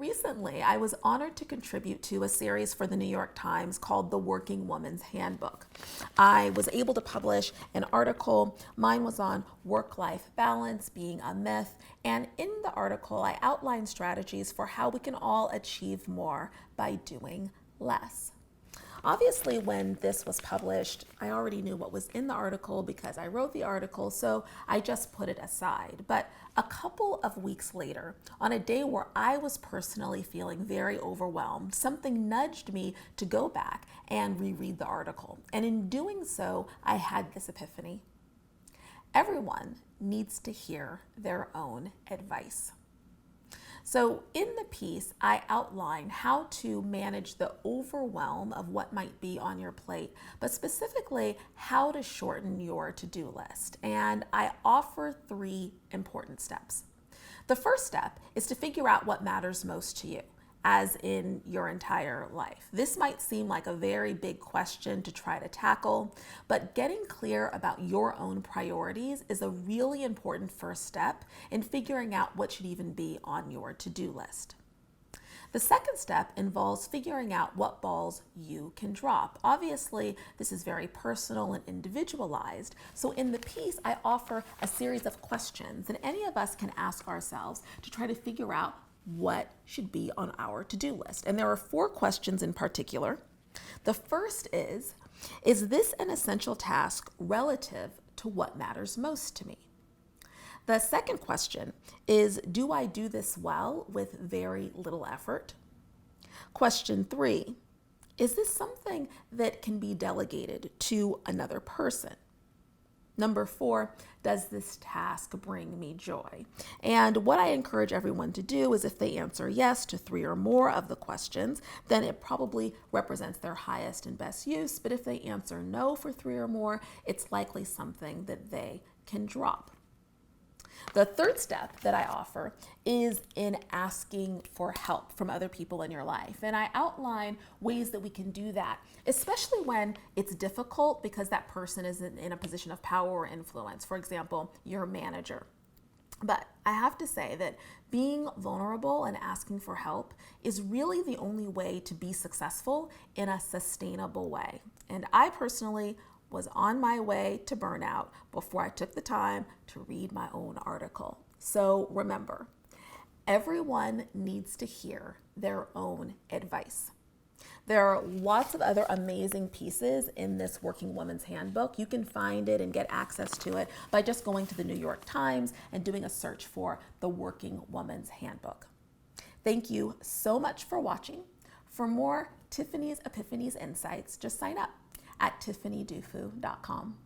Recently, I was honored to contribute to a series for the New York Times called The Working Woman's Handbook. I was able to publish an article. Mine was on work-life balance being a myth, and in the article, I outlined strategies for how we can all achieve more by doing less. Obviously, when this was published, I already knew what was in the article because I wrote the article, so I just put it aside. But a couple of weeks later, on a day where I was personally feeling very overwhelmed, something nudged me to go back and reread the article. And in doing so, I had this epiphany. Everyone needs to hear their own advice. So in the piece, I outline how to manage the overwhelm of what might be on your plate, but specifically how to shorten your to-do list. And I offer 3 important steps. The first step is to figure out what matters most to you, as in your entire life. This might seem like a very big question to try to tackle, but getting clear about your own priorities is a really important first step in figuring out what should even be on your to-do list. The second step involves figuring out what balls you can drop. Obviously, this is very personal and individualized, so in the piece, I offer a series of questions that any of us can ask ourselves to try to figure out what should be on our to-do list. And there are 4 questions in particular. The first is this an essential task relative to what matters most to me? The second question is, do I do this well with very little effort? Question 3, is this something that can be delegated to another person? Number 4, does this task bring me joy? And what I encourage everyone to do is if they answer yes to 3 or more of the questions, then it probably represents their highest and best use. But if they answer no for 3 or more, it's likely something that they can drop. The third step that I offer is in asking for help from other people in your life. And I outline ways that we can do that, especially when it's difficult because that person is in a position of power or influence. For example, your manager. But I have to say that being vulnerable and asking for help is really the only way to be successful in a sustainable way. And I personally was on my way to burnout before I took the time to read my own article. So remember, everyone needs to hear their own advice. There are lots of other amazing pieces in this Working Woman's Handbook. You can find it and get access to it by just going to the New York Times and doing a search for the Working Woman's Handbook. Thank you so much for watching. For more Tiffany's Epiphanies insights, just sign up at tiffanydufu.com.